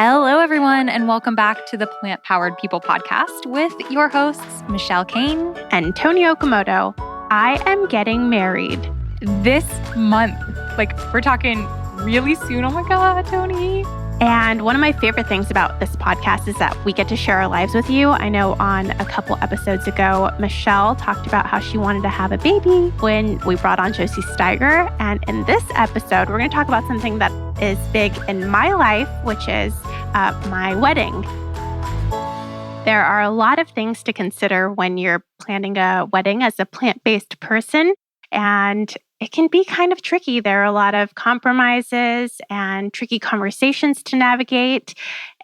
Hello, everyone, and welcome back to the Plant Powered People podcast with your hosts, Michelle Cehn and Toni Okamoto. I am getting married this month. We're talking really soon. Oh my God, Toni. And one of my favorite things about this podcast is that we get to share our lives with you. I know on a couple episodes ago, Michelle talked about how she wanted to have a baby when we brought on Josie Steiger. And in this episode, we're going to talk about something that is big in my life, which is my wedding. There are a lot of things to consider when you're planning a wedding as a plant-based person, and it can be kind of tricky. There are a lot of compromises and tricky conversations to navigate.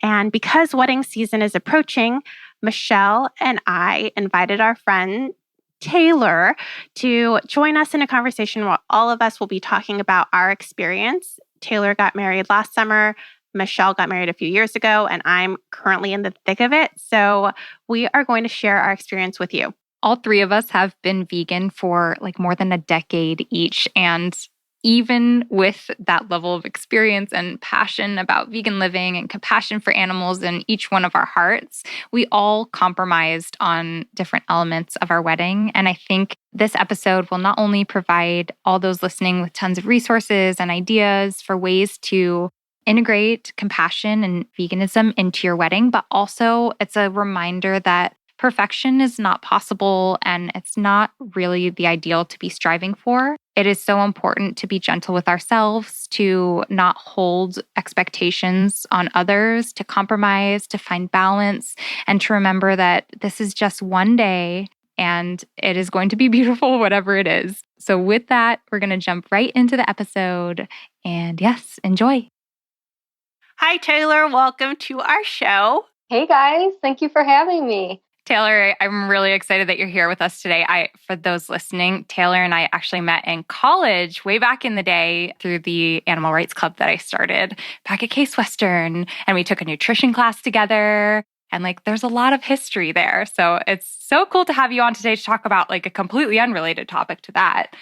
And because wedding season is approaching, Michelle and I invited our friend Taylor to join us in a conversation where all of us will be talking about our experience. Taylor got married last summer. Michelle got married a few years ago, and I'm currently in the thick of it. So we are going to share our experience with you. All three of us have been vegan for more than a decade each. And even with that level of experience and passion about vegan living and compassion for animals in each one of our hearts, we all compromised on different elements of our wedding. And I think this episode will not only provide all those listening with tons of resources and ideas for ways to integrate compassion and veganism into your wedding, but also it's a reminder that perfection is not possible and it's not really the ideal to be striving for. It is so important to be gentle with ourselves, to not hold expectations on others, to compromise, to find balance, and to remember that this is just one day and it is going to be beautiful, whatever it is. So with that, we're going to jump right into the episode. And yes, enjoy. Hi, Taylor. Welcome to our show. Hey, guys. Thank you for having me. Taylor, I'm really excited that you're here with us today. For those listening, Taylor and I actually met in college way back in the day through the Animal Rights Club that I started back at Case Western. And we took a nutrition class together. And there's a lot of history there. So it's so cool to have you on today to talk about a completely unrelated topic to that,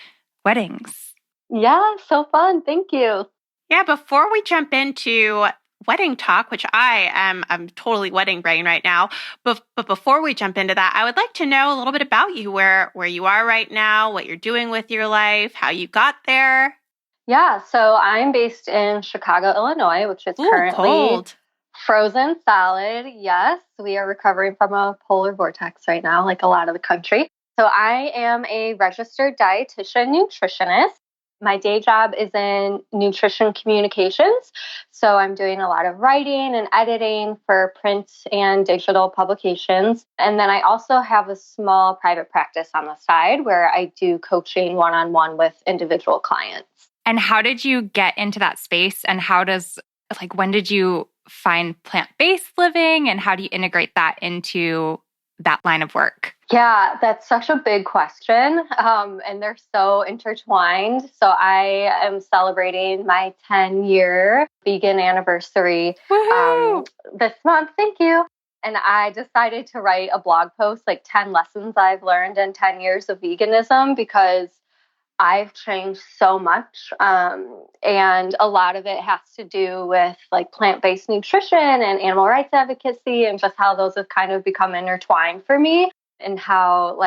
weddings. Yeah, so fun. Thank you. Yeah, before we jump into wedding talk, which I'm totally wedding brain right now. But before we jump into that, I would like to know a little bit about you, where you are right now, what you're doing with your life, how you got there. Yeah, so I'm based in Chicago, Illinois, which is currently cold. Frozen solid. Yes, we are recovering from a polar vortex right now, like a lot of the country. So I am a registered dietitian nutritionist. My day job is in nutrition communications. So I'm doing a lot of writing and editing for print and digital publications. And then I also have a small private practice on the side where I do coaching one-on-one with individual clients. And how did you get into that space? And when did you find plant-based living? And how do you integrate that into that line of work? Yeah, that's such a big question. And they're so intertwined. So I am celebrating my 10-year vegan anniversary this month. Thank you. And I decided to write a blog post, 10 lessons I've learned in 10 years of veganism, because I've changed so much. And a lot of it has to do with plant-based nutrition and animal rights advocacy, and just how those have kind of become intertwined for me, and how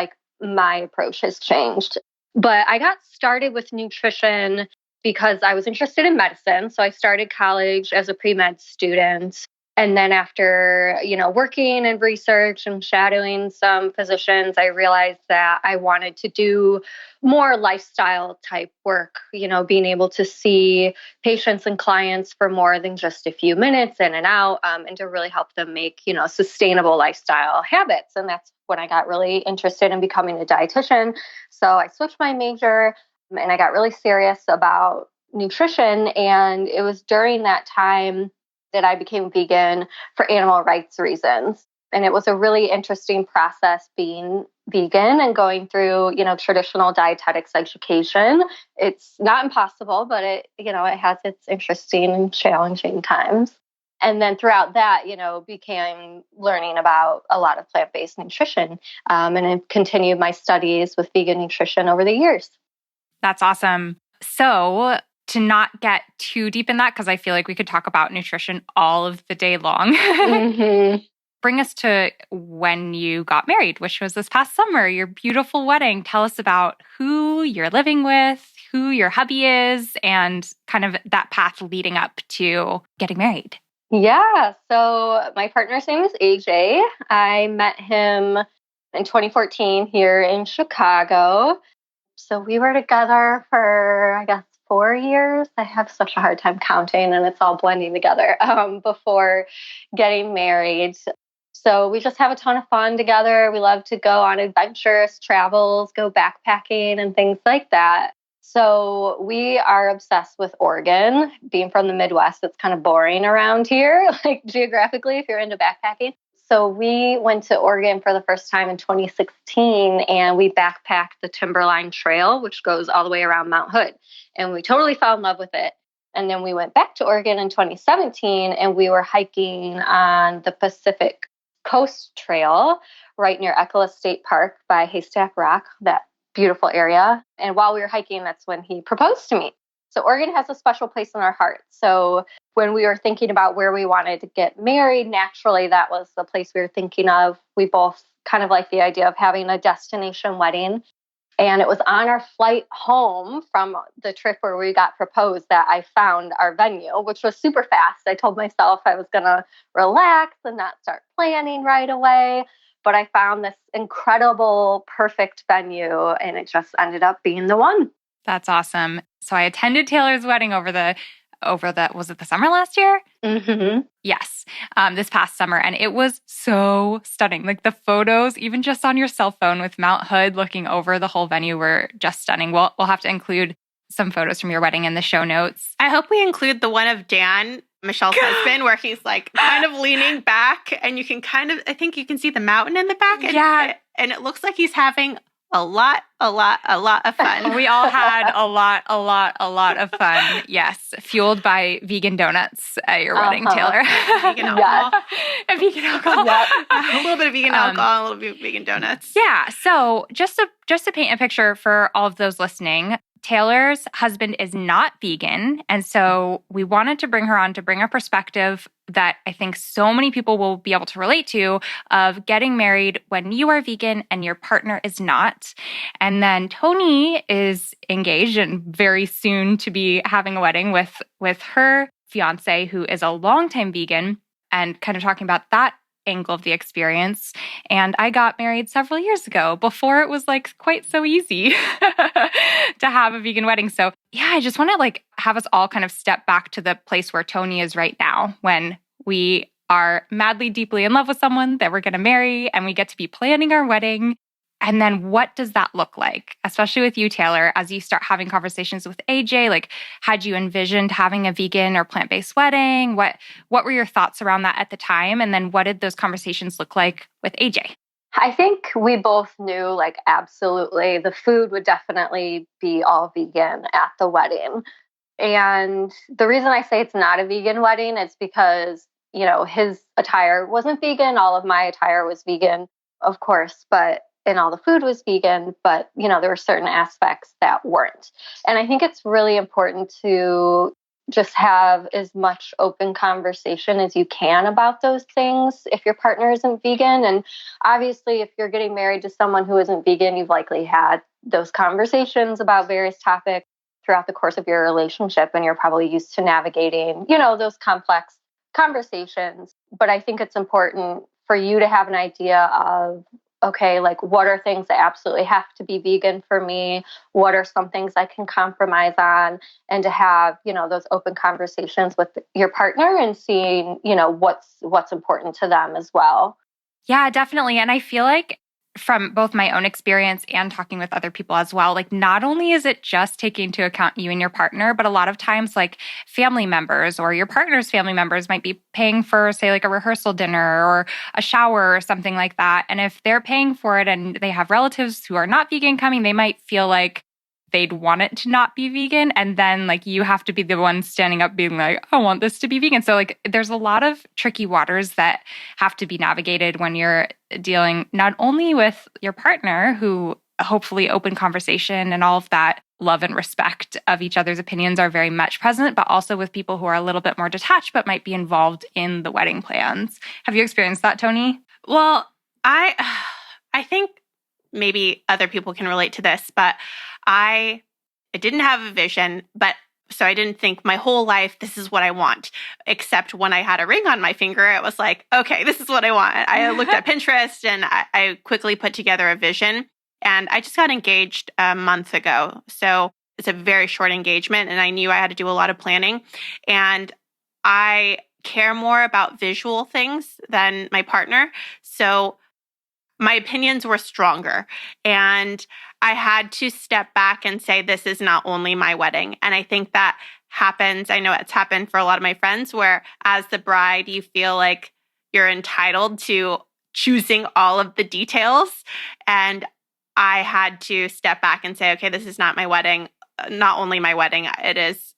my approach has changed. But I got started with nutrition because I was interested in medicine. So I started college as a pre-med student. And then after, working in research and shadowing some physicians, I realized that I wanted to do more lifestyle type work, being able to see patients and clients for more than just a few minutes in and out, and to really help them make, sustainable lifestyle habits. And that's when I got really interested in becoming a dietitian. So I switched my major and I got really serious about nutrition. And it was during that time that I became vegan for animal rights reasons. And it was a really interesting process being vegan and going through, traditional dietetics education. It's not impossible, but it has its interesting and challenging times. And then throughout that, became learning about a lot of plant-based nutrition, and I've continued my studies with vegan nutrition over the years. That's awesome. So to not get too deep in that, because I feel like we could talk about nutrition all of the day long. Bring us to when you got married, which was this past summer, your beautiful wedding. Tell us about who you're living with, who your hubby is, and kind of that path leading up to getting married. Yeah. So my partner's name is AJ. I met him in 2014 here in Chicago. So we were together for, I guess, 4 years. I have such a hard time counting and it's all blending together before getting married. So we just have a ton of fun together. We love to go on adventures, travels, go backpacking and things like that. So we are obsessed with Oregon. Being from the Midwest, it's kind of boring around here, like geographically, if you're into backpacking. So we went to Oregon for the first time in 2016, and we backpacked the Timberline Trail, which goes all the way around Mount Hood. And we totally fell in love with it. And then we went back to Oregon in 2017, and we were hiking on the Pacific Coast Trail right near Echola State Park by Haystack Rock, that beautiful area. And while we were hiking, that's when he proposed to me. So Oregon has a special place in our heart. So when we were thinking about where we wanted to get married, naturally, that was the place we were thinking of. We both kind of like the idea of having a destination wedding. And it was on our flight home from the trip where we got proposed that I found our venue, which was super fast. I told myself I was going to relax and not start planning right away. But I found this incredible, perfect venue, and it just ended up being the one. That's awesome. So I attended Taylor's wedding over the, was it the summer last year? Mm-hmm. Yes, this past summer. And it was so stunning. Like the photos, even just on your cell phone with Mount Hood looking over the whole venue, were just stunning. We'll have to include some photos from your wedding in the show notes. I hope we include the one of Dan, Michelle's husband, where he's like kind of leaning back and you can I think you can see the mountain in the back. And it looks like he's having a lot of fun. We all had a lot of fun. Yes. Fueled by vegan donuts at your wedding, Taylor. Vegan alcohol. And vegan alcohol. Yep. A little bit of vegan alcohol, a little bit of vegan donuts. Yeah. So just to paint a picture for all of those listening, Taylor's husband is not vegan. And so we wanted to bring her on to bring a perspective that I think so many people will be able to relate to, of getting married when you are vegan and your partner is not. And then Toni is engaged and very soon to be having a wedding with her fiance, who is a longtime vegan, and kind of talking about that angle of the experience. And I got married several years ago, before it was like quite so easy to have a vegan wedding. So yeah, I just want to like have us all kind of step back to the place where Toni is right now, when we are madly, deeply in love with someone that we're going to marry and we get to be planning our wedding. And then what does that look like, especially with you, Taylor, as you start having conversations with AJ? Like, had you envisioned having a vegan or plant-based wedding? What were your thoughts around that at the time? And then what did those conversations look like with AJ? I think we both knew, like, absolutely, the food would definitely be all vegan at the wedding. And the reason I say it's not a vegan wedding is because, you know, his attire wasn't vegan. All of my attire was vegan, of course, and all the food was vegan, but, you know, there were certain aspects that weren't. And I think it's really important to just have as much open conversation as you can about those things if your partner isn't vegan. And obviously, if you're getting married to someone who isn't vegan, you've likely had those conversations about various topics throughout the course of your relationship, and you're probably used to navigating, you know, those complex conversations. But I think it's important for you to have an idea of, okay, like, what are things that absolutely have to be vegan for me? What are some things I can compromise on? And to have, you know, those open conversations with your partner and seeing, you know, what's important to them as well. Yeah, definitely. And I feel like from both my own experience and talking with other people as well, like, not only is it just taking into account you and your partner, but a lot of times, like, family members or your partner's family members might be paying for, say, like a rehearsal dinner or a shower or something like that. And if they're paying for it and they have relatives who are not vegan coming, they might feel like they'd want it to not be vegan. And then, like, you have to be the one standing up being like, I want this to be vegan. So, like, there's a lot of tricky waters that have to be navigated when you're dealing not only with your partner, who hopefully open conversation and all of that love and respect of each other's opinions are very much present, but also with people who are a little bit more detached but might be involved in the wedding plans. Have you experienced that, Toni? Well, I think maybe other people can relate to this, but I didn't have a vision, but so I didn't think my whole life, this is what I want. Except when I had a ring on my finger, it was like, okay, this is what I want. I looked at Pinterest and I quickly put together a vision. And I just got engaged a month ago. So it's a very short engagement. And I knew I had to do a lot of planning. And I care more about visual things than my partner. So my opinions were stronger. And I had to step back and say, this is not only my wedding. And I think that happens. I know it's happened for a lot of my friends where as the bride, you feel like you're entitled to choosing all of the details. And I had to step back and say, okay, this is not my wedding, not only my wedding, it is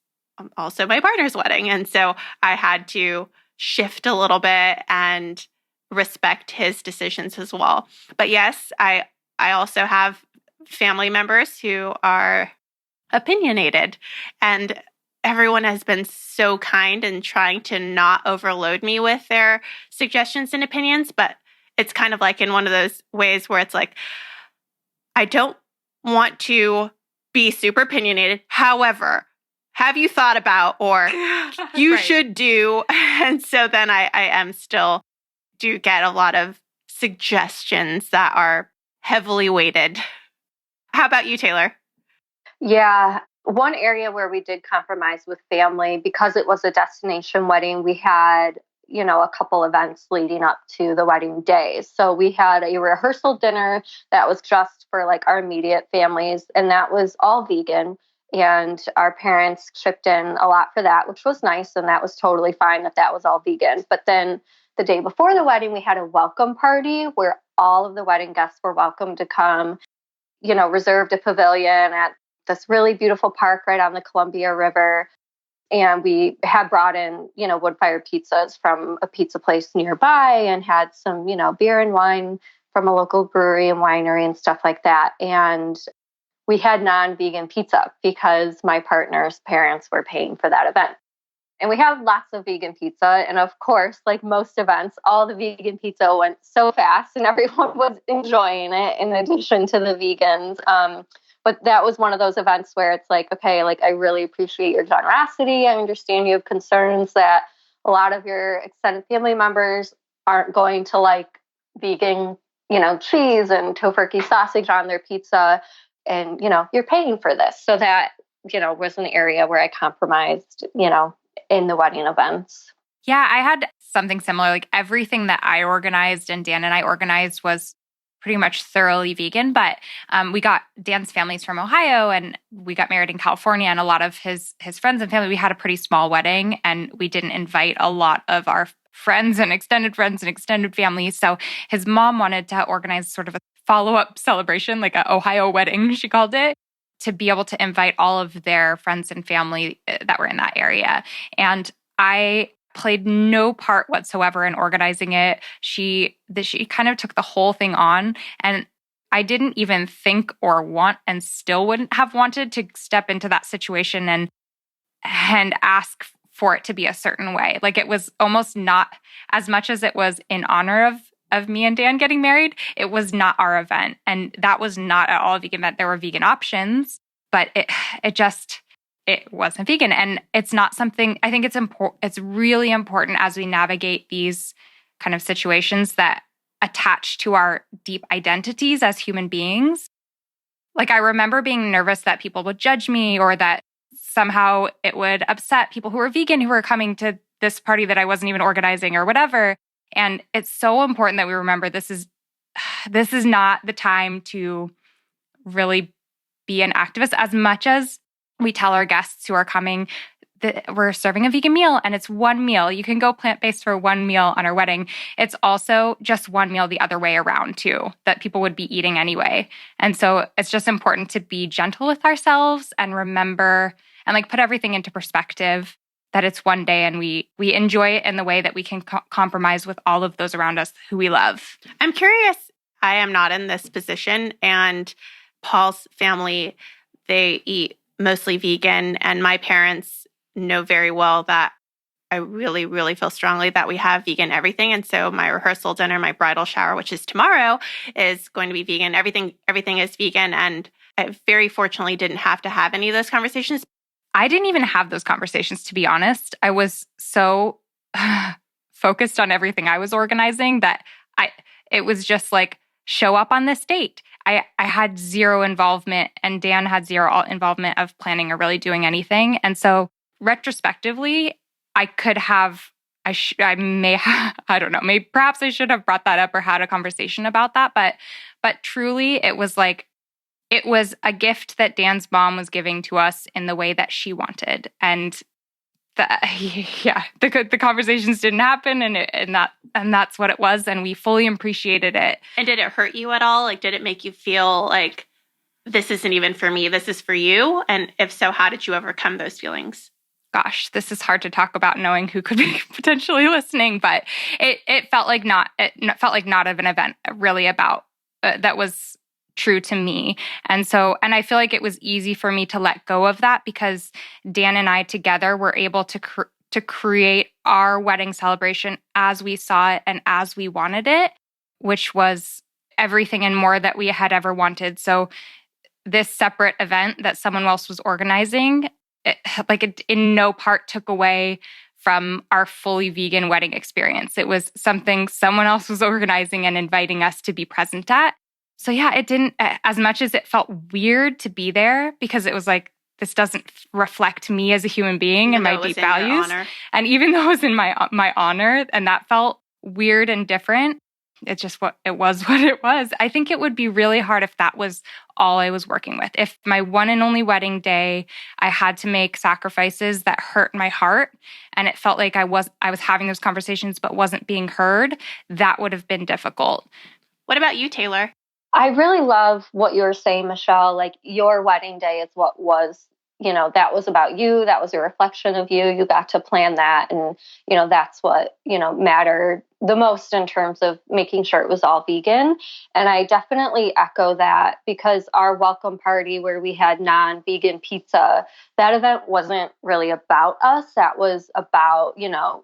also my partner's wedding. And so I had to shift a little bit and respect his decisions as well. But yes, I also have family members who are opinionated, and everyone has been so kind and trying to not overload me with their suggestions and opinions. But it's kind of like in one of those ways where it's like, I don't want to be super opinionated. However, have you thought about, or you Right. should do? And so then I am still do get a lot of suggestions that are heavily weighted. How about you, Taylor? Yeah. One area where we did compromise with family, because it was a destination wedding, we had, a couple events leading up to the wedding day. So we had a rehearsal dinner that was just for like our immediate families, and that was all vegan. And our parents chipped in a lot for that, which was nice. And that was totally fine that was all vegan. But then the day before the wedding, we had a welcome party where all of the wedding guests were welcome to come, reserved a pavilion at this really beautiful park right on the Columbia River. And we had brought in, wood-fired pizzas from a pizza place nearby and had some, beer and wine from a local brewery and winery and stuff like that. And we had non-vegan pizza because my partner's parents were paying for that event. And we have lots of vegan pizza. And of course, like most events, all the vegan pizza went so fast and everyone was enjoying it in addition to the vegans. But that was one of those events where it's like, okay, like I really appreciate your generosity. I understand you have concerns that a lot of your extended family members aren't going to like vegan, cheese and tofurkey sausage on their pizza. And, you're paying for this. So that, was an area where I compromised, in the wedding events. Yeah, I had something similar. Like everything that I organized and Dan and I organized was pretty much thoroughly vegan, but we got Dan's family's from Ohio and we got married in California, and a lot of his friends and family, we had a pretty small wedding and we didn't invite a lot of our friends and extended family. So his mom wanted to organize sort of a follow-up celebration, like a Ohio wedding, she called it, to be able to invite all of their friends and family that were in that area. And I played no part whatsoever in organizing it. She kind of took the whole thing on, and I didn't even think or want, and still wouldn't have wanted to step into that situation and ask for it to be a certain way. Like it was almost not, as much as it was in honor of me and Dan getting married, it was not our event. And that was not at all a vegan event. There were vegan options, but it wasn't vegan. And it's not something, I think it's really important as we navigate these kind of situations that attach to our deep identities as human beings. Like I remember being nervous that people would judge me, or that somehow it would upset people who were vegan who were coming to this party that I wasn't even organizing or whatever. And it's so important that we remember this is not the time to really be an activist. As much as we tell our guests who are coming that we're serving a vegan meal and it's one meal, you can go plant-based for one meal on our wedding. It's also just one meal the other way around too, that people would be eating anyway. And so it's just important to be gentle with ourselves and remember and like put everything into perspective, that it's one day and we enjoy it in the way that we can compromise with all of those around us who we love. I'm curious, I am not in this position, and Paul's family, they eat mostly vegan. And my parents know very well that I really, really feel strongly that we have vegan everything. And so my rehearsal dinner, my bridal shower, which is tomorrow, is going to be vegan. Everything is vegan. And I very fortunately didn't have to have any of those conversations. I didn't even have those conversations, to be honest. I was so focused on everything I was organizing that it was just like, show up on this date. I had zero involvement, and Dan had zero involvement of planning or really doing anything. And so retrospectively, I could have, I may have, I don't know, maybe perhaps I should have brought that up or had a conversation about that. But truly, it was like, it was a gift that Dan's mom was giving to us in the way that she wanted. And the conversations didn't happen, and that's what it was. And we fully appreciated it. And did it hurt you at all? Like, did it make you feel like this isn't even for me, this is for you? And if so, how did you overcome those feelings? Gosh, this is hard to talk about knowing who could be potentially listening, but it felt like not of an event really about that was true to me. And I feel like it was easy for me to let go of that because Dan and I together were able to create our wedding celebration as we saw it and as we wanted it, which was everything and more that we had ever wanted. So this separate event that someone else was organizing, it in no part took away from our fully vegan wedding experience. It was something someone else was organizing and inviting us to be present at. So yeah, it didn't, as much as it felt weird to be there, because it was like, this doesn't reflect me as a human being and my deep values. And even though it was in my honor, and that felt weird and different, it's just what it was. I think it would be really hard if that was all I was working with. If my one and only wedding day, I had to make sacrifices that hurt my heart, and it felt like I was having those conversations but wasn't being heard, that would have been difficult. What about you, Taylor? I really love what you were saying, Michelle. Like, your wedding day is what was, that was about you. That was a reflection of you. You got to plan that. And, that's what, mattered the most in terms of making sure it was all vegan. And I definitely echo that, because our welcome party where we had non-vegan pizza, that event wasn't really about us. That was about,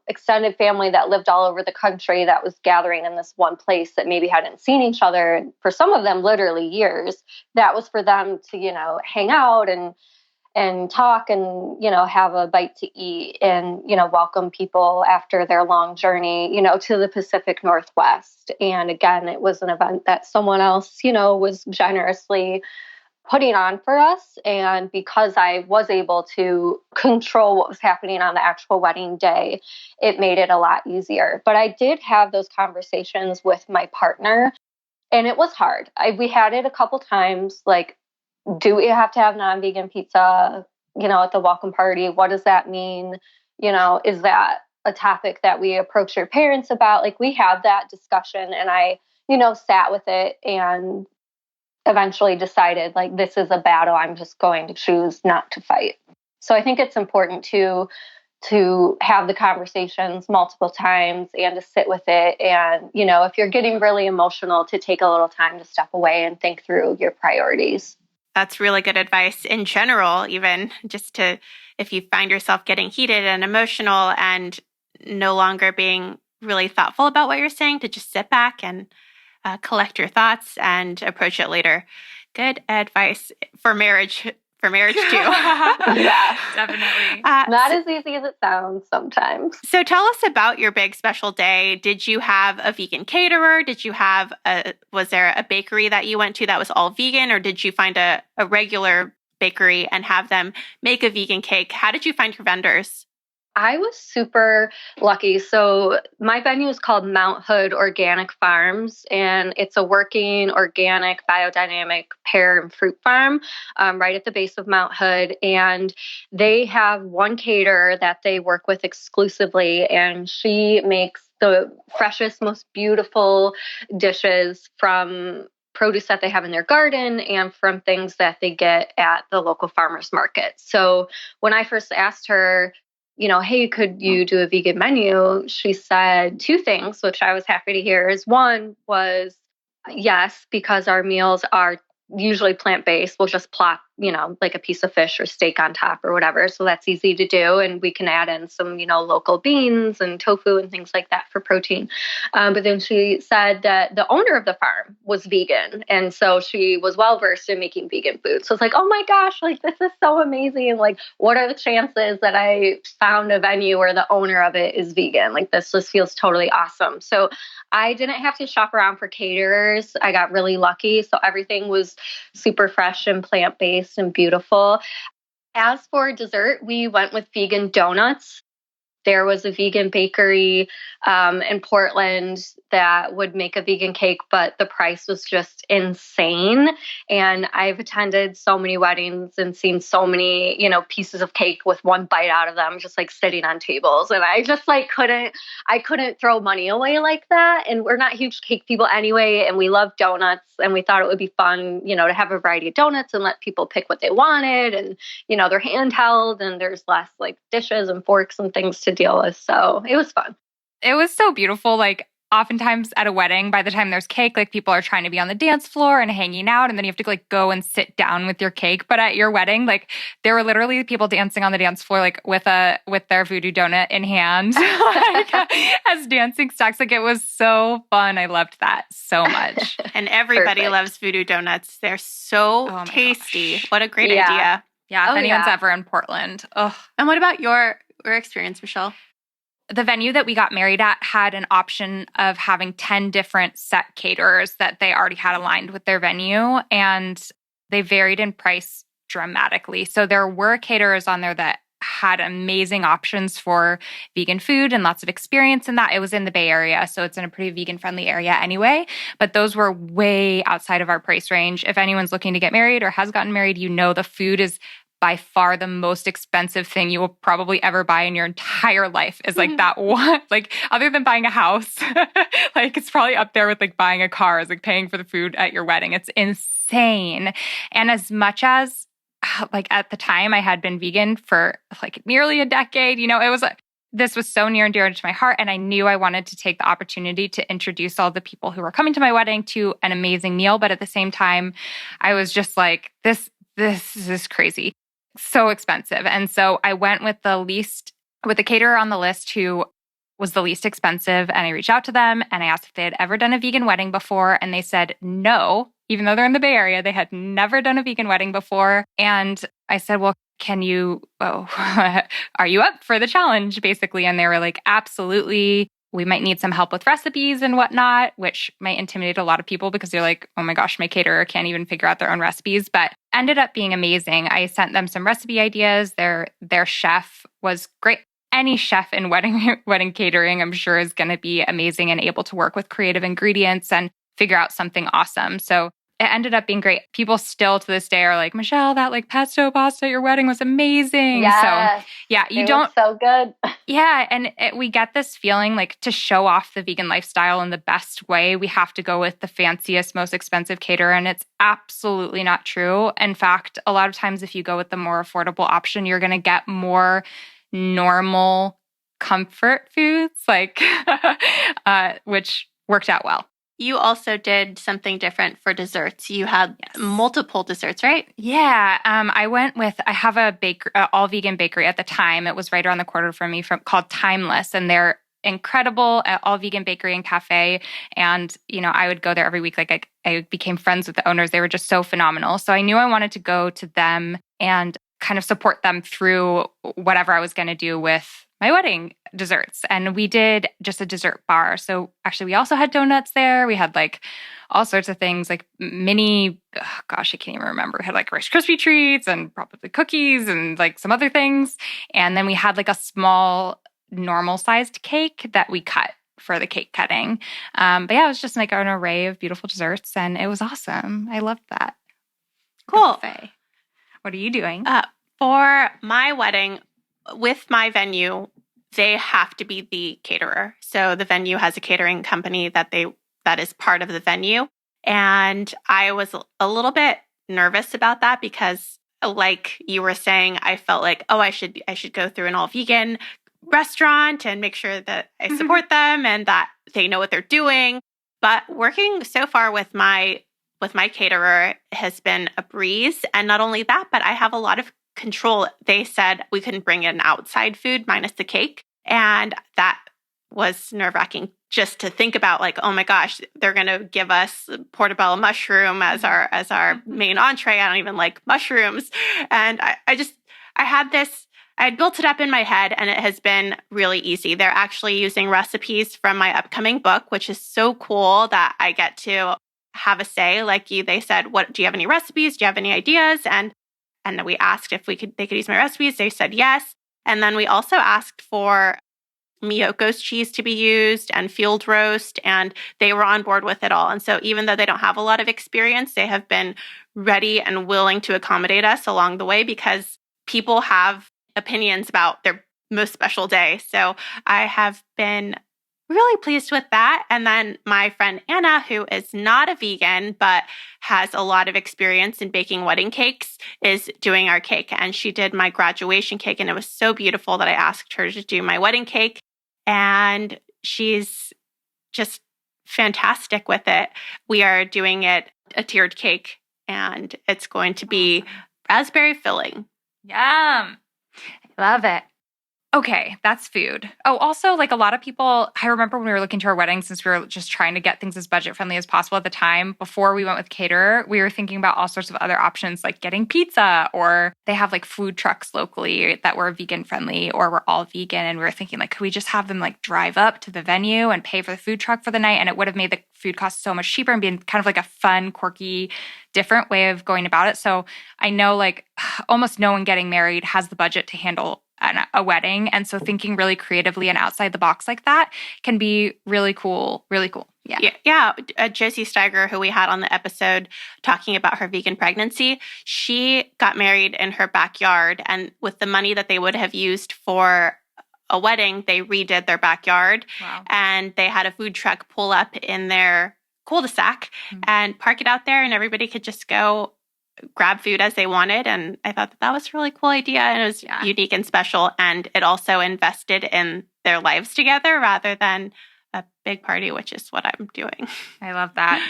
extended family that lived all over the country that was gathering in this one place that maybe hadn't seen each other for some of them literally years. That was for them to, hang out and talk and, have a bite to eat and, welcome people after their long journey, to the Pacific Northwest. And again, it was an event that someone else, was generously putting on for us. And because I was able to control what was happening on the actual wedding day, it made it a lot easier. But I did have those conversations with my partner, and it was hard. We had it a couple times, like, do we have to have non-vegan pizza, at the welcome party? What does that mean? Is that a topic that we approach your parents about? Like, we had that discussion, and I, sat with it and eventually decided, like, this is a battle I'm just going to choose not to fight. So I think it's important to have the conversations multiple times and to sit with it. And, if you're getting really emotional, to take a little time to step away and think through your priorities. That's really good advice in general, even just to, if you find yourself getting heated and emotional and no longer being really thoughtful about what you're saying, to just sit back and collect your thoughts and approach it later. Good advice for marriage too. Yeah, definitely. Not as easy as it sounds sometimes. So tell us about your big special day. Did you have a vegan caterer? Was there a bakery that you went to that was all vegan, or did you find a regular bakery and have them make a vegan cake? How did you find your vendors? I was super lucky. So my venue is called Mount Hood Organic Farms, and it's a working organic biodynamic pear and fruit farm right at the base of Mount Hood. And they have one caterer that they work with exclusively, and she makes the freshest, most beautiful dishes from produce that they have in their garden and from things that they get at the local farmers market. So when I first asked her, hey, could you do a vegan menu? She said two things, which I was happy to hear. One was yes, because our meals are usually plant-based. We'll just plop like a piece of fish or steak on top or whatever. So that's easy to do. And we can add in some, local beans and tofu and things like that for protein. But then she said that the owner of the farm was vegan. And so she was well versed in making vegan food. So it's like, oh my gosh, like this is so amazing. Like, what are the chances that I found a venue where the owner of it is vegan? Like, this just feels totally awesome. So I didn't have to shop around for caterers. I got really lucky. So everything was super fresh and plant-based and beautiful. As for dessert, we went with vegan donuts. There was a vegan bakery in Portland that would make a vegan cake, but the price was just insane. And I've attended so many weddings and seen so many, pieces of cake with one bite out of them, just like sitting on tables. And I just couldn't throw money away like that. And we're not huge cake people anyway. And we love donuts. And we thought it would be fun, to have a variety of donuts and let people pick what they wanted. And, they're handheld and there's less like dishes and forks and things to deal with. So it was fun. It was so beautiful. Like oftentimes at a wedding, by the time there's cake, like people are trying to be on the dance floor and hanging out, and then you have to like go and sit down with your cake. But at your wedding, like there were literally people dancing on the dance floor, like with their voodoo donut in hand, like, as dancing stacks. Like it was so fun. I loved that so much. And everybody loves voodoo donuts. They're so tasty. Gosh. What a great idea. Yeah, if anyone's ever in Portland. Oh. And what about your experience, Michelle? The venue that we got married at had an option of having 10 different set caterers that they already had aligned with their venue, and they varied in price dramatically. So there were caterers on there that had amazing options for vegan food and lots of experience in that. It was in the Bay Area, so it's in a pretty vegan-friendly area anyway, but those were way outside of our price range. If anyone's looking to get married or has gotten married, the food is by far the most expensive thing you will probably ever buy in your entire life is like that one, like other than buying a house, like it's probably up there with like buying a car, is like paying for the food at your wedding. It's insane. And as much as like at the time I had been vegan for like nearly a decade, this was so near and dear to my heart. And I knew I wanted to take the opportunity to introduce all the people who were coming to my wedding to an amazing meal. But at the same time, I was just like, this is crazy. So expensive. And so I went with the caterer on the list who was the least expensive. And I reached out to them and I asked if they had ever done a vegan wedding before. And they said no, even though they're in the Bay Area, they had never done a vegan wedding before. And I said, well, are you up for the challenge, basically? And they were like, absolutely. We might need some help with recipes and whatnot, which might intimidate a lot of people because they're like, oh my gosh, my caterer can't even figure out their own recipes. But ended up being amazing. I sent them some recipe ideas. Their chef was great. Any chef in wedding catering, I'm sure, is going to be amazing and able to work with creative ingredients and figure out something awesome. So it ended up being great. People still to this day are like, Michelle, that like pesto pasta at your wedding was amazing. Yes, so yeah, it was so good. Yeah. And we get this feeling like to show off the vegan lifestyle in the best way, we have to go with the fanciest, most expensive caterer. And it's absolutely not true. In fact, a lot of times if you go with the more affordable option, you're going to get more normal comfort foods, like which worked out well. You also did something different for desserts. You had multiple desserts, right? Yeah. I have a all vegan bakery at the time. It was right around the corner from me called Timeless. And they're incredible, all vegan bakery and cafe. And, I would go there every week. Like I became friends with the owners. They were just so phenomenal. So I knew I wanted to go to them and kind of support them through whatever I was going to do with my wedding desserts. And we did just a dessert bar. So actually we also had donuts there. We had like all sorts of things, like mini, I can't even remember. We had like Rice Krispie treats and probably cookies and like some other things. And then we had like a small normal sized cake that we cut for the cake cutting. But yeah, it was just like an array of beautiful desserts and it was awesome. I loved that. Cool. What are you doing? For my wedding, with my venue, they have to be the caterer. So the venue has a catering company that is part of the venue. And I was a little bit nervous about that because, like you were saying, I felt like, I should go through an all vegan restaurant and make sure that I support them and that they know what they're doing. But working so far with my with my caterer has been a breeze. And not only that, but I have a lot of control. They said we couldn't bring in outside food minus the cake. And that was nerve-wracking just to think about, like, oh my gosh, they're going to give us portobello mushroom as our main entree. I don't even like mushrooms. And I had built it up in my head, and it has been really easy. They're actually using recipes from my upcoming book, which is so cool that I get to have a say. Like they said, "What do you have any recipes? Do you have any ideas?" And then we asked if they could use my recipes. They said yes. And then we also asked for Miyoko's cheese to be used and field roast, and they were on board with it all. And so even though they don't have a lot of experience, they have been ready and willing to accommodate us along the way, because people have opinions about their most special day. So I have been really pleased with that. And then my friend Anna, who is not a vegan, but has a lot of experience in baking wedding cakes, is doing our cake. And she did my graduation cake, and it was so beautiful that I asked her to do my wedding cake. And she's just fantastic with it. We are doing it a tiered cake, and it's going to be raspberry filling. Yum. Love it. Okay, that's food. Oh, also, like a lot of people, I remember when we were looking to our wedding, since we were just trying to get things as budget friendly as possible at the time, before we went with caterer, we were thinking about all sorts of other options, like getting pizza, or they have like food trucks locally that were vegan friendly, or were all vegan. And we were thinking, like, could we just have them like drive up to the venue and pay for the food truck for the night? And it would have made the food cost so much cheaper and been kind of like a fun, quirky, different way of going about it. So I know like almost no one getting married has the budget to handle a wedding. And so thinking really creatively and outside the box like that can be really cool. Really cool. Yeah. Josie Steiger, who we had on the episode talking about her vegan pregnancy, she got married in her backyard. And with the money that they would have used for a wedding, they redid their backyard. Wow. And they had a food truck pull up in their cul-de-sac and park it out there, and everybody could just go grab food as they wanted. And I thought that was a really cool idea, and it was unique and special. And it also invested in their lives together rather than a big party, which is what I'm doing. I love that.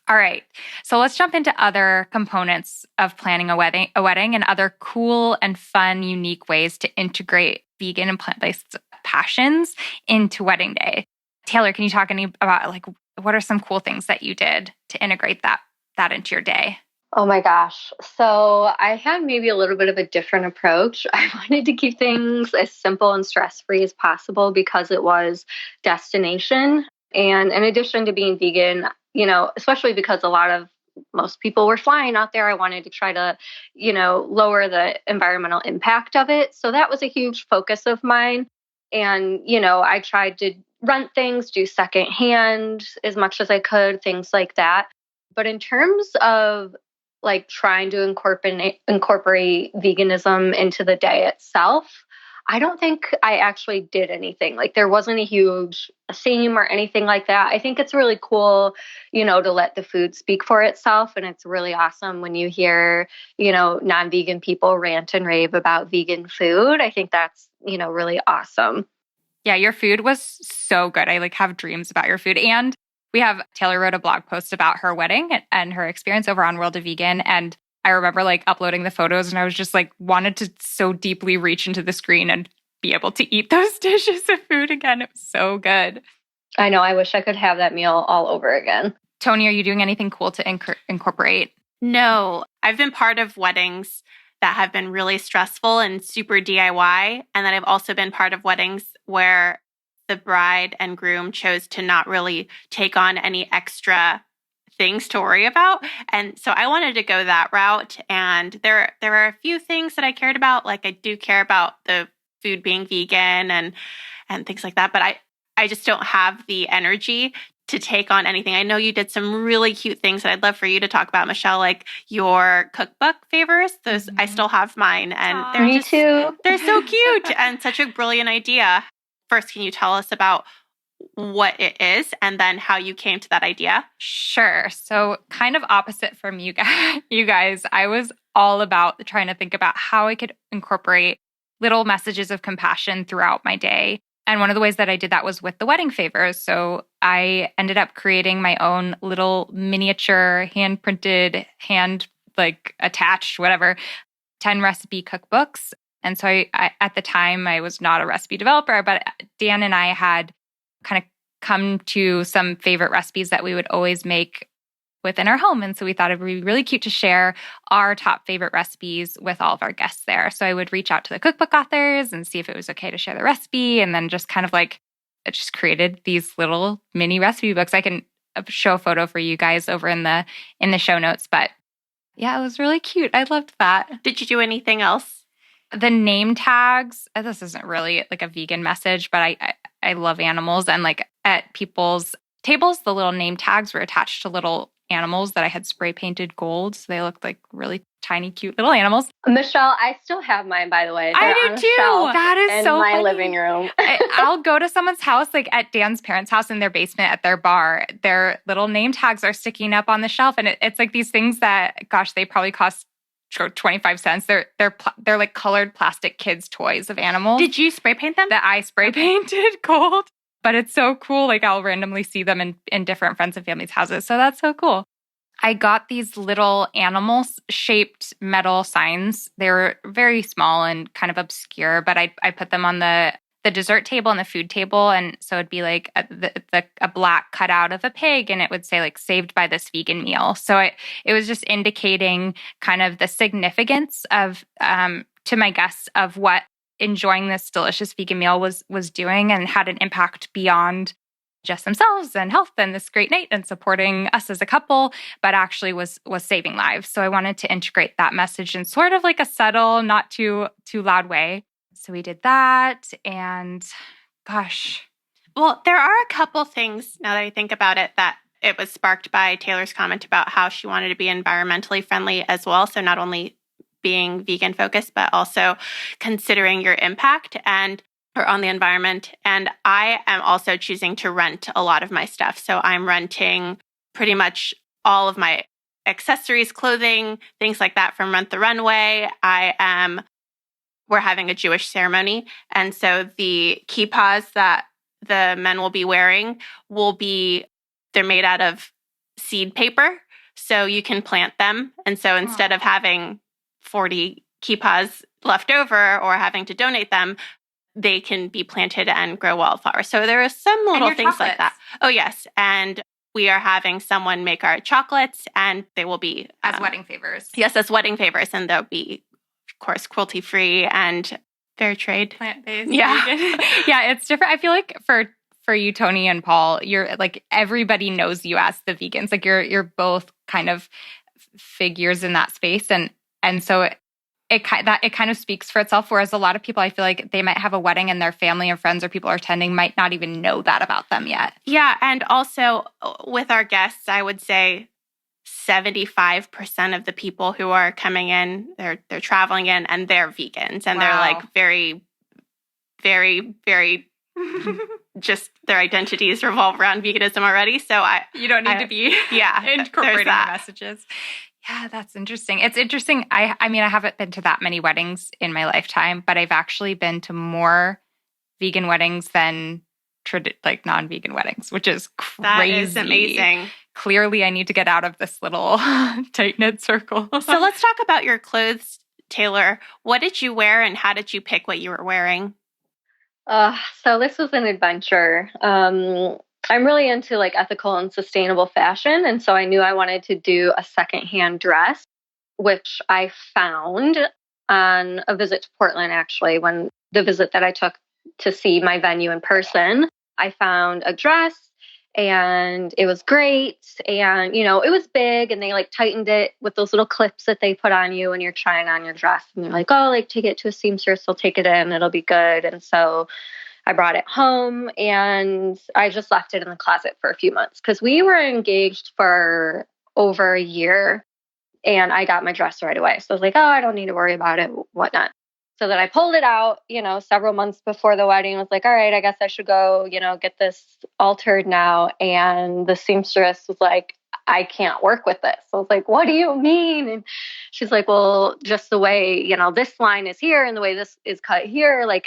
All right. So let's jump into other components of planning a wedding and other cool and fun, unique ways to integrate vegan and plant-based passions into wedding day. Taylor, can you talk about like what are some cool things that you did to integrate that into your day? Oh my gosh. So I had maybe a little bit of a different approach. I wanted to keep things as simple and stress-free as possible because it was destination. And in addition to being vegan, especially because most people were flying out there, I wanted to try to, lower the environmental impact of it. So that was a huge focus of mine. And, I tried to rent things, do secondhand as much as I could, things like that. But in terms of like trying to incorporate veganism into the day itself, I don't think I actually did anything. Like there wasn't a huge theme or anything like that. I think it's really cool, to let the food speak for itself. And it's really awesome when you hear, non-vegan people rant and rave about vegan food. I think that's, really awesome. Yeah, your food was so good. I have dreams about your food. And Taylor wrote a blog post about her wedding and her experience over on World of Vegan. And I remember uploading the photos, and I was just wanted to so deeply reach into the screen and be able to eat those dishes of food again. It was so good. I know. I wish I could have that meal all over again. Toni, are you doing anything cool to incorporate? No, I've been part of weddings that have been really stressful and super DIY. And then I've also been part of weddings where the bride and groom chose to not really take on any extra things to worry about. And so I wanted to go that route. And there are a few things that I cared about. Like I do care about the food being vegan and things like that. But I just don't have the energy to take on anything. I know you did some really cute things that I'd love for you to talk about, Michelle, like your cookbook favors. Those I still have mine, and Me too. They're so cute and such a brilliant idea. First, can you tell us about what it is and then how you came to that idea? Sure. So kind of opposite from you guys, I was all about trying to think about how I could incorporate little messages of compassion throughout my day. And one of the ways that I did that was with the wedding favors. So I ended up creating my own little miniature hand-printed, attached, whatever, 10 recipe cookbooks. And so I at the time, I was not a recipe developer, but Dan and I had kind of come to some favorite recipes that we would always make within our home. And so we thought it would be really cute to share our top favorite recipes with all of our guests there. So I would reach out to the cookbook authors and see if it was okay to share the recipe. And then just kind of it just created these little mini recipe books. I can show a photo for you guys over in the show notes. But yeah, it was really cute. I loved that. Did you do anything else? The name tags, this isn't really like a vegan message, but I love animals. And at people's tables, the little name tags were attached to little animals that I had spray painted gold. So they looked like really tiny, cute little animals. Michelle, I still have mine, by the way. I do too. That is so funny. In my living room. I'll go to someone's house, at Dan's parents' house in their basement at their bar. Their little name tags are sticking up on the shelf. And it's like these things that, gosh, they probably cost 25 cents. They're like colored plastic kids' toys of animals. Did you spray paint them? That I spray painted gold. But it's so cool. I'll randomly see them in different friends and family's houses. So that's so cool. I got these little animal-shaped metal signs. They were very small and kind of obscure, but I put them on the dessert table and the food table. And so it'd be a black cutout of a pig, and it would say saved by this vegan meal. So it was just indicating kind of the significance of to my guests of what enjoying this delicious vegan meal was doing, and had an impact beyond just themselves and health and this great night and supporting us as a couple, but actually was saving lives. So I wanted to integrate that message in sort of a subtle, not too loud way. So we did that, and gosh. Well, there are a couple things, now that I think about it, that it was sparked by Taylor's comment about how she wanted to be environmentally friendly as well. So not only being vegan focused, but also considering your impact or on the environment. And I am also choosing to rent a lot of my stuff. So I'm renting pretty much all of my accessories, clothing, things like that from Rent the Runway. We're having a Jewish ceremony. And so the kippas that the men will be wearing they're made out of seed paper. So you can plant them. And so instead of having 40 kippas left over or having to donate them, they can be planted and grow wildflowers. So there are some little things like that. Oh, yes. And we are having someone make our chocolates, and they will be as wedding favors. Yes, as wedding favors. And they'll be, of course, cruelty-free and fair trade. Plant-based. Yeah. Yeah, it's different. I feel like for you, Toni and Paul, you're everybody knows you as the vegans. You're both kind of figures in that space. And so it kind of speaks for itself. Whereas a lot of people, I feel like they might have a wedding and their family and friends or people are attending might not even know that about them yet. Yeah. And also with our guests, I would say 75% of the people who are coming in, they're traveling in, and they're vegans, and they're very, very, very just their identities revolve around veganism already. So you don't need to be incorporating the messages. Yeah, that's interesting. It's interesting. I haven't been to that many weddings in my lifetime, but I've actually been to more vegan weddings than non-vegan weddings, which is crazy. That is amazing. Clearly, I need to get out of this little tight-knit circle. So let's talk about your clothes, Taylor. What did you wear, and how did you pick what you were wearing? So this was an adventure. I'm really into ethical and sustainable fashion. And so I knew I wanted to do a secondhand dress, which I found on a visit to Portland, actually, when the visit that I took to see my venue in person. I found a dress, and it was great. And, it was big, and they tightened it with those little clips that they put on you when you're trying on your dress. And they're take it to a seamstress, they'll take it in, it'll be good. And so I brought it home, and I just left it in the closet for a few months because we were engaged for over a year, and I got my dress right away. So I was I don't need to worry about it, whatnot. So then I pulled it out, several months before the wedding. I was all right, I guess I should go, get this altered now. And the seamstress was I can't work with this. So I was like, what do you mean? And she's like, well, just the way, this line is here and the way this is cut here, like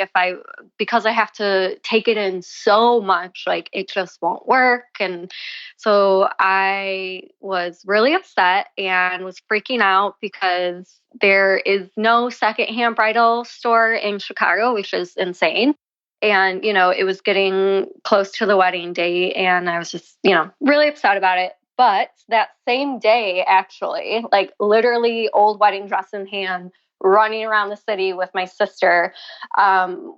because I have to take it in so much, like it just won't work. And so I was really upset and was freaking out because there is no secondhand bridal store in Chicago, which is insane. And, it was getting close to the wedding date and I was just, really upset about it. But that same day, actually, like literally old wedding dress in hand, running around the city with my sister,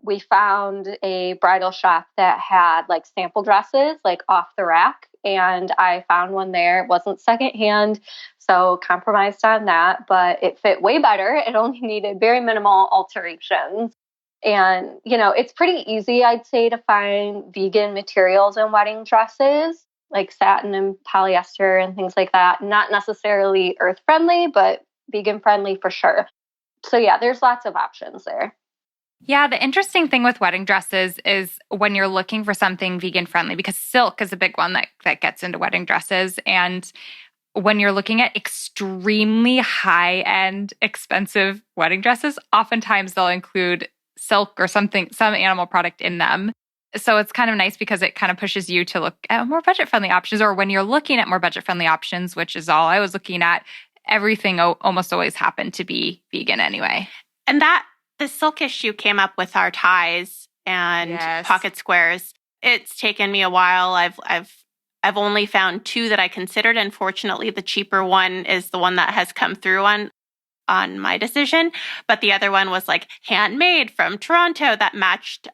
we found a bridal shop that had like sample dresses, like off the rack. And I found one there. It wasn't secondhand, so compromised on that, but it fit way better. It only needed very minimal alterations. And, it's pretty easy, I'd say, to find vegan materials in wedding dresses, like satin and polyester and things like that. Not necessarily earth friendly, but vegan friendly for sure. So yeah, there's lots of options there. Yeah, the interesting thing with wedding dresses is when you're looking for something vegan friendly, because silk is a big one that gets into wedding dresses. And when you're looking at extremely high-end, expensive wedding dresses, oftentimes they'll include silk or some animal product in them. So it's kind of nice because it kind of pushes you to look at more budget-friendly options, or when you're looking at more budget-friendly options, which is all I was looking at, everything almost always happened to be vegan anyway. And the silk issue came up with our ties and pocket squares. It's taken me a while. I've only found 2 that I considered. Unfortunately, the cheaper one is the one that has come through on my decision. But the other one was like handmade from Toronto that matched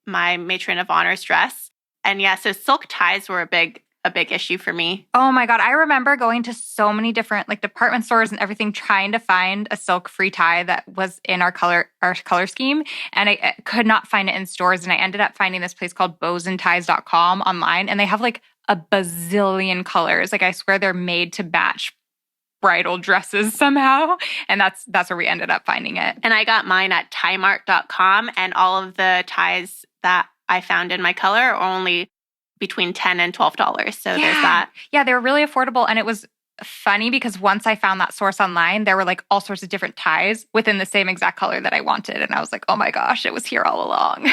my matron of honor's dress. And yeah, so silk ties were a big issue for me. Oh my God. I remember going to so many different like department stores and everything, trying to find a silk free tie that was in our color scheme. And I could not find it in stores. And I ended up finding this place called bowsandties.com online. And they have like a bazillion colors. Like I swear they're made to match bridal dresses somehow. And that's where we ended up finding it. And I got mine at tiemart.com, and all of the ties that I found in my color are only between $10 and $12. So there's that. Yeah, they were really affordable. And it was funny because once I found that source online, there were like all sorts of different ties within the same exact color that I wanted. And I was like, oh my gosh, it was here all along.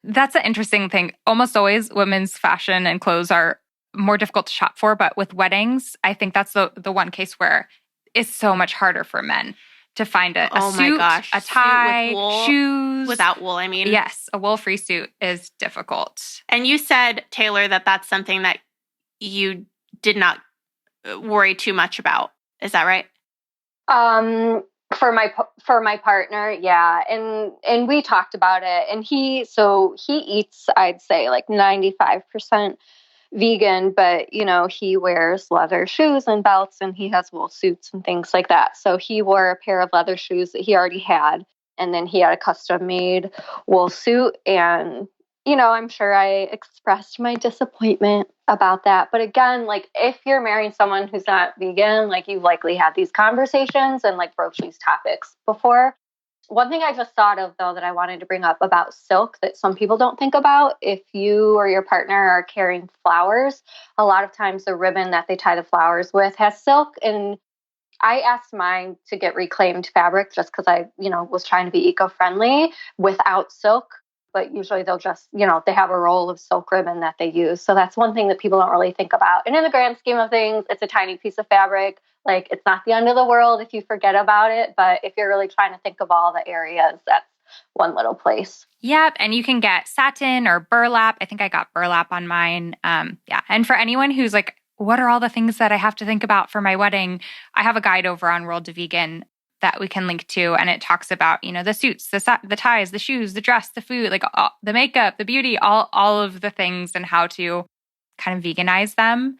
That's an interesting thing. Almost always women's fashion and clothes are more difficult to shop for, but with weddings, I think that's the one case where it's so much harder for men to find a suit, a tie, suit with wool, shoes. Without wool, I mean. Yes, a wool-free suit is difficult. And you said, Taylor, that's something that you did not worry too much about. Is that right? For my partner, yeah. And we talked about it, and he eats, I'd say, like 95% vegan, but he wears leather shoes and belts, and he has wool suits and things like that. So he wore a pair of leather shoes that he already had, and then he had a custom made wool suit. And I'm sure I expressed my disappointment about that. But again, like if you're marrying someone who's not vegan, like you've likely had these conversations and like broached these topics before. One thing I just thought of, though, that I wanted to bring up about silk that some people don't think about, if you or your partner are carrying flowers, a lot of times the ribbon that they tie the flowers with has silk. And I asked mine to get reclaimed fabric just because I, was trying to be eco-friendly without silk. But usually they'll just, they have a roll of silk ribbon that they use. So that's one thing that people don't really think about. And in the grand scheme of things, it's a tiny piece of fabric. Like, it's not the end of the world if you forget about it. But if you're really trying to think of all the areas, that's one little place. Yep. And you can get satin or burlap. I think I got burlap on mine. Yeah. And for anyone who's like, what are all the things that I have to think about for my wedding? I have a guide over on World to Vegan that we can link to. And it talks about, the suits, the ties, the shoes, the dress, the food, like the makeup, the beauty, all of the things and how to kind of veganize them.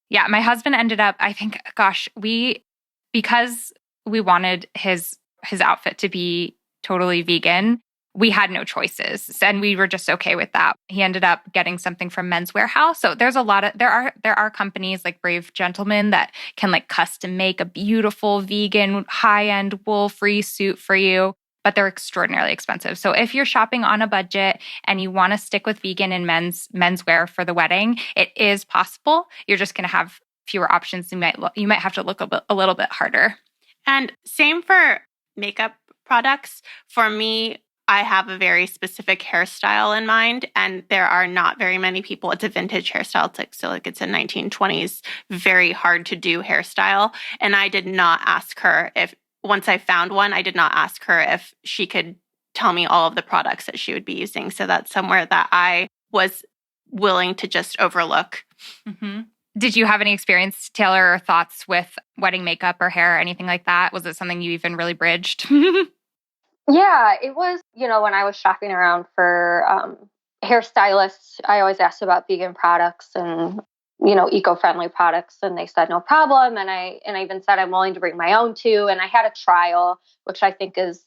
Yeah, my husband ended up, I think, because we wanted his outfit to be totally vegan, we had no choices, and we were just okay with that. He ended up getting something from Men's Warehouse. So there's there are companies like Brave Gentleman that can like custom make a beautiful vegan high-end wool-free suit for you. but they're extraordinarily expensive. So if you're shopping on a budget and you want to stick with vegan and menswear for the wedding, it is possible. You're just going to have fewer options. You might have to look a little bit harder. And same for makeup products. For me, I have a very specific hairstyle in mind, and there are not very many people. It's a vintage hairstyle, it's a 1920s, very hard to do hairstyle. And I did not ask her once I found one, I did not ask her if she could tell me all of the products that she would be using. So that's somewhere that I was willing to just overlook. Mm-hmm. Did you have any experience, Taylor, or thoughts with wedding makeup or hair or anything like that? Was it something you even really bridged? Yeah, it was, when I was shopping around for hairstylists, I always asked about vegan products and, eco-friendly products, and they said no problem. And I even said I'm willing to bring my own too. And I had a trial, which I think is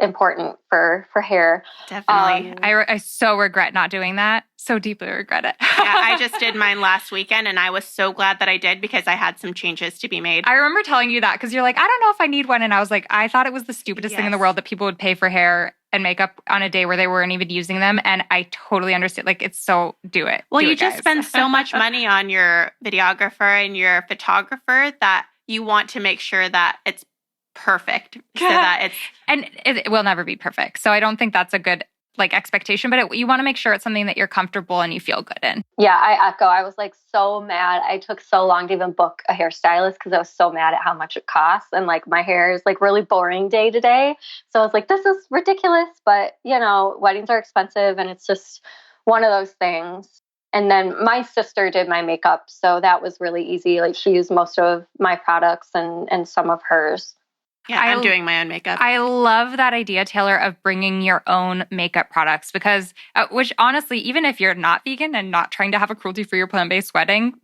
important for hair. Definitely. I so regret not doing that. So deeply regret it. Yeah, I just did mine last weekend, and I was so glad that I did because I had some changes to be made. I remember telling you that because you're like, I don't know if I need one. And I was like, I thought it was the stupidest thing in the world that people would pay for hair and makeup on a day where they weren't even using them. And I totally understand. Like, it's so, do it. Well, you just spend so much money on your videographer and your photographer that you want to make sure that it's perfect so that it's... And it will never be perfect. So I don't think that's a good expectation, but you want to make sure it's something that you're comfortable and you feel good in. Yeah, I echo. I was so mad. I took so long to even book a hairstylist because I was so mad at how much it costs. And my hair is really boring day to day. So I was like, this is ridiculous. But, weddings are expensive and it's just one of those things. And then my sister did my makeup. So that was really easy. She used most of my products and some of hers. Yeah, I'm doing my own makeup. I love that idea, Taylor, of bringing your own makeup products because, which honestly, even if you're not vegan and not trying to have a cruelty-free or plant-based wedding,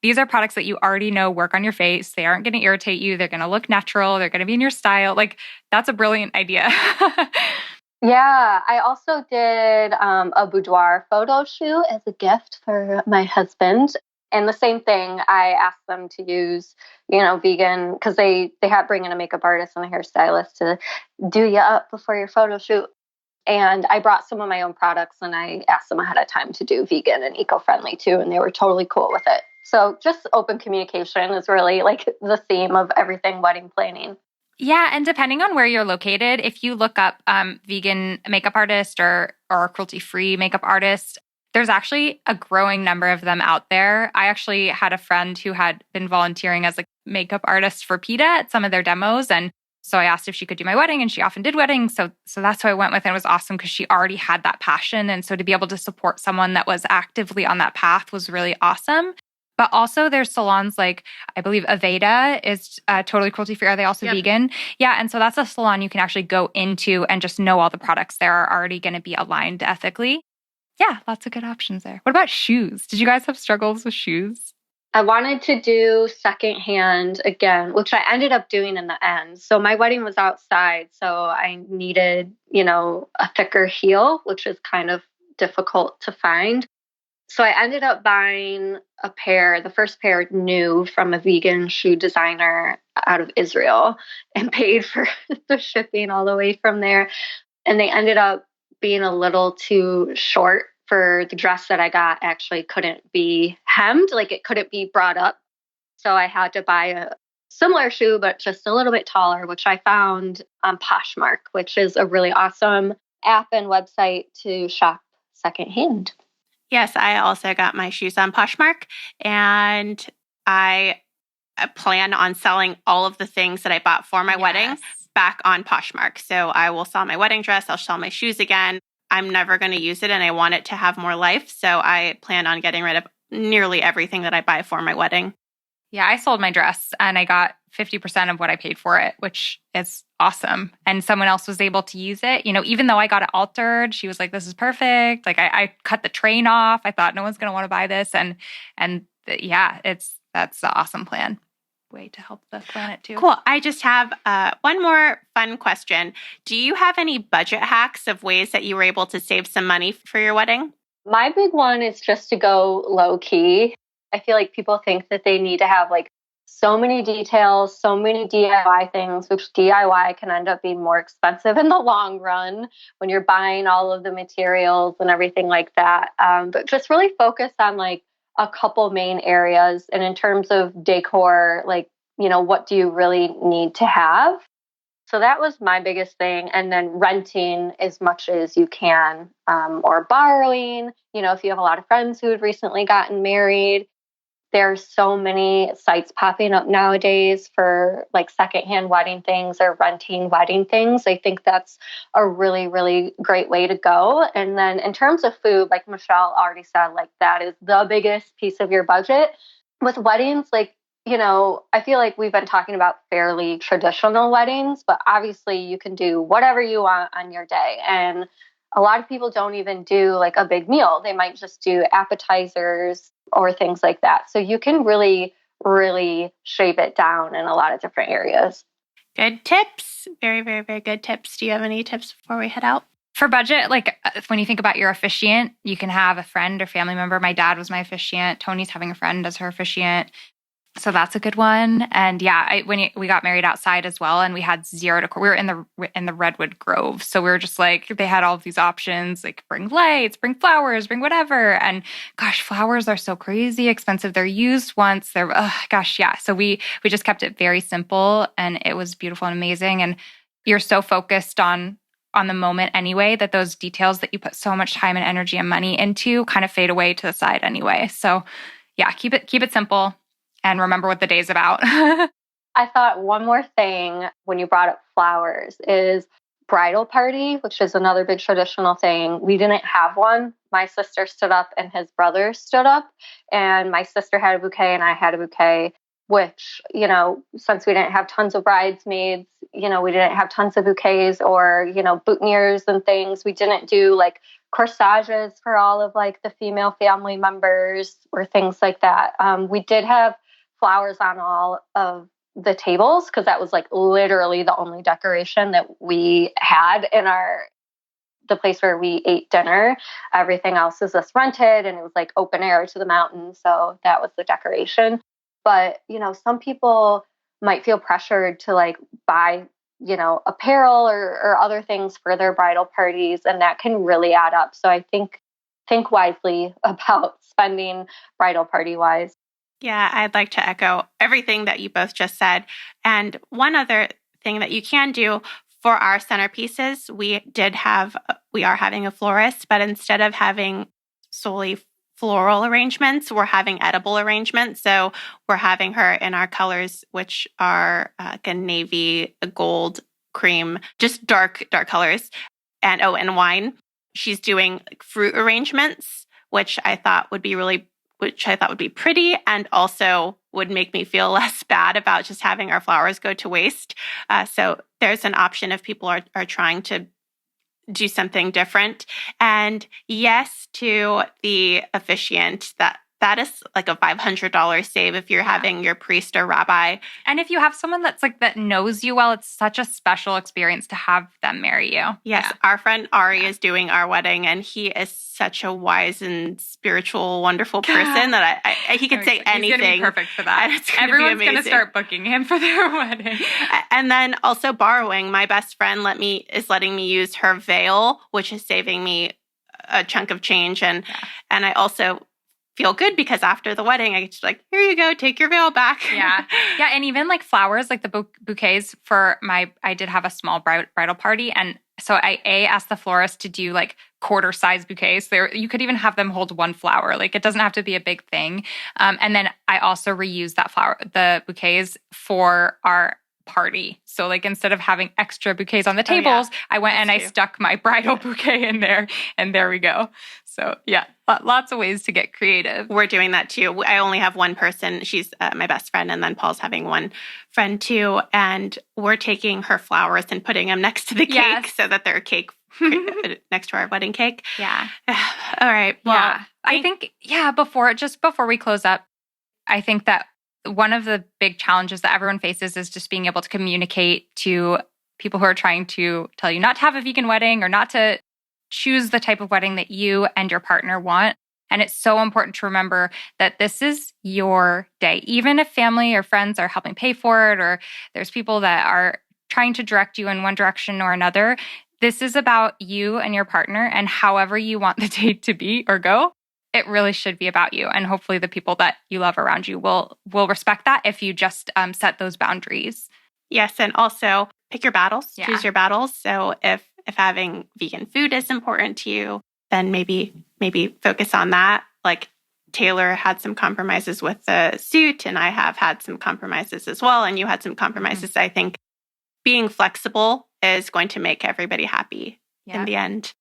these are products that you already know work on your face. They aren't going to irritate you. They're going to look natural. They're going to be in your style. That's a brilliant idea. Yeah, I also did a boudoir photo shoot as a gift for my husband. And the same thing, I asked them to use, vegan, because they had bring in a makeup artist and a hairstylist to do you up before your photo shoot. And I brought some of my own products and I asked them ahead of time to do vegan and eco-friendly too. And they were totally cool with it. So just open communication is really the theme of everything wedding planning. Yeah, and depending on where you're located, if you look up vegan makeup artist or cruelty-free makeup artist, there's actually a growing number of them out there. I actually had a friend who had been volunteering as a makeup artist for PETA at some of their demos. And so I asked if she could do my wedding, and she often did weddings. So that's who I went with. And it was awesome because she already had that passion. And so to be able to support someone that was actively on that path was really awesome. But also there's salons I believe Aveda is totally cruelty-free. Are they also vegan? Yeah. And so that's a salon you can actually go into and just know all the products there are already going to be aligned ethically. Yeah, lots of good options there. What about shoes? Did you guys have struggles with shoes? I wanted to do secondhand again, which I ended up doing in the end. So my wedding was outside, so I needed, a thicker heel, which is kind of difficult to find. So I ended up buying the first pair new from a vegan shoe designer out of Israel, and paid for the shipping all the way from there. And they ended up being a little too short for the dress that I got. Actually couldn't be hemmed, it couldn't be brought up. So I had to buy a similar shoe, but just a little bit taller, which I found on Poshmark, which is a really awesome app and website to shop secondhand. Yes, I also got my shoes on Poshmark, and I plan on selling all of the things that I bought for my wedding back on Poshmark. So I will sell my wedding dress. I'll sell my shoes again. I'm never going to use it, and I want it to have more life. So I plan on getting rid of nearly everything that I buy for my wedding. Yeah, I sold my dress and I got 50% of what I paid for it, which is awesome. And someone else was able to use it. Even though I got it altered, she was like, this is perfect. I cut the train off. I thought no one's going to want to buy this. And yeah, that's the awesome plan. Way to help the planet too. Cool. I just have one more fun question. Do you have any budget hacks of ways that you were able to save some money for your wedding? My big one is just to go low key. I feel like people think that they need to have so many details, so many DIY things, which DIY can end up being more expensive in the long run when you're buying all of the materials and everything like that. But just really focus on like a couple main areas. And in terms of decor, like, what do you really need to have? So that was my biggest thing. And then renting as much as you can, or borrowing, if you have a lot of friends who had recently gotten married. There's so many sites popping up nowadays for like secondhand wedding things or renting wedding things. I think that's a really, really great way to go. And then in terms of food, like Michelle already said, like that is the biggest piece of your budget. With weddings, like, I feel like we've been talking about fairly traditional weddings, but obviously you can do whatever you want on your day. And a lot of people don't even do like a big meal. They might just do appetizers or things like that. So you can really, really shape it down in a lot of different areas. Good tips. Very, very, very good tips. Do you have any tips before we head out? For budget, like when you think about your officiant, you can have a friend or family member. My dad was my officiant. Toni's having a friend as her officiant. So that's a good one. And yeah, we got married outside as well, and we had zero decor. We were in the Redwood Grove, so we were just like, they had all of these options, like bring lights, bring flowers, bring whatever. And gosh, flowers are so crazy expensive. They're used once. Yeah. So we just kept it very simple, and it was beautiful and amazing. And you're so focused on the moment anyway that those details that you put so much time and energy and money into kind of fade away to the side anyway. So yeah, keep it simple. And remember what the day's about. I thought one more thing when you brought up flowers is bridal party, which is another big traditional thing. We didn't have one. My sister stood up and his brother stood up, and my sister had a bouquet and I had a bouquet, which, since we didn't have tons of bridesmaids, we didn't have tons of bouquets or, boutonnieres and things. We didn't do like corsages for all of like the female family members or things like that. We did have flowers on all of the tables because that was like literally the only decoration that we had in the place where we ate dinner. Everything else is just rented, and it was like open air to the mountain. So that was the decoration. But, some people might feel pressured to like buy, apparel or other things for their bridal parties, and that can really add up. So I think wisely about spending bridal party wise. Yeah, I'd like to echo everything that you both just said. And one other thing that you can do for our centerpieces, we are having a florist, but instead of having solely floral arrangements, we're having edible arrangements. So we're having her in our colors, which are like a navy, a gold, cream, just dark colors, and wine. She's doing like fruit arrangements, which I thought would be pretty, and also would make me feel less bad about just having our flowers go to waste. So there's an option if people are trying to do something different. And yes, to the officiant, that is like a $500 save if you're having your priest or rabbi. And if you have someone that's like that knows you well, it's such a special experience to have them marry you. Yes, our friend Ari is doing our wedding, and he is such a wise and spiritual, wonderful person that he could say anything. He's going to be perfect for that. Everyone's going to start booking him for their wedding. And then also borrowing. My best friend is letting me use her veil, which is saving me a chunk of change. And I also feel good because after the wedding, I just like, here you go, take your veil back. Yeah. And even like flowers, like the bouquets I did have a small bridal party. And so I asked the florist to do like quarter size bouquets. You could even have them hold one flower. Like it doesn't have to be a big thing. And then I also reused the bouquets for our party. So like instead of having extra bouquets on the tables, I went and I stuck my bridal bouquet in there, and there we go. So yeah, lots of ways to get creative. We're doing that too. I only have one person. She's my best friend, and then Paul's having one friend too. And we're taking her flowers and putting them next to the cake so that they're cake next to our wedding cake. Yeah. All right. Well, I think before we close up, I think that one of the big challenges that everyone faces is just being able to communicate to people who are trying to tell you not to have a vegan wedding or not to choose the type of wedding that you and your partner want. And it's so important to remember that this is your day. Even if family or friends are helping pay for it, or there's people that are trying to direct you in one direction or another, this is about you and your partner, and however you want the day to be or go, it really should be about you. And hopefully the people that you love around you will respect that if you just set those boundaries. Yes, and also pick your battles, Yeah. choose your battles. So if having vegan food is important to you, then maybe focus on that. Like Taylor had some compromises with the suit, and I have had some compromises as well, and you had some compromises. I think being flexible is going to make everybody happy in the end.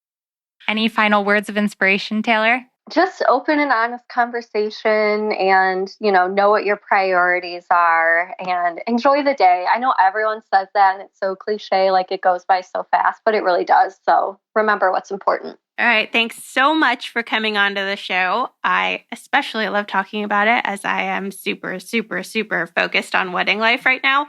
Any final words of inspiration, Taylor? Just open and honest conversation, and, know what your priorities are and enjoy the day. I know everyone says that and it's so cliche, like it goes by so fast, but it really does. So remember what's important. All right. Thanks so much for coming on to the show. I especially love talking about it as I am super, super, super focused on wedding life right now.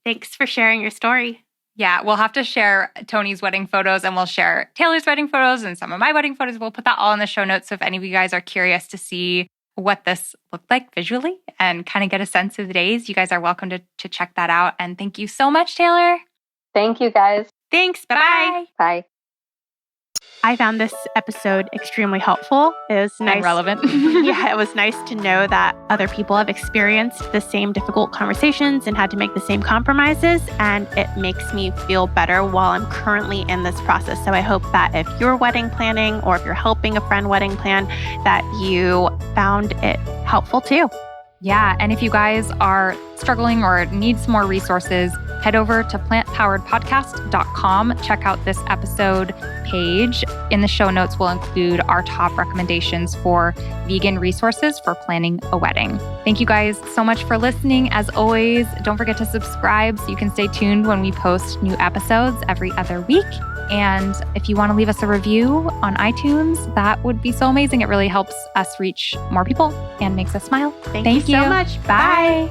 Thanks for sharing your story. Yeah, we'll have to share Toni's wedding photos, and we'll share Taylor's wedding photos and some of my wedding photos. We'll put that all in the show notes. So if any of you guys are curious to see what this looked like visually and kind of get a sense of the days, you guys are welcome to check that out. And thank you so much, Taylor. Thank you, guys. Thanks. Bye-bye. Bye. I found this episode extremely helpful. It was nice. And relevant. Yeah, it was nice to know that other people have experienced the same difficult conversations and had to make the same compromises. And it makes me feel better while I'm currently in this process. So I hope that if you're wedding planning or if you're helping a friend wedding plan, that you found it helpful too. Yeah, and if you guys are struggling or need some more resources, head over to plantpoweredpodcast.com. Check out this episode page. In the show notes, we'll include our top recommendations for vegan resources for planning a wedding. Thank you guys so much for listening. As always, don't forget to subscribe so you can stay tuned when we post new episodes every other week. And if you want to leave us a review on iTunes, that would be so amazing. It really helps us reach more people and makes us smile. Thank you so much. Bye.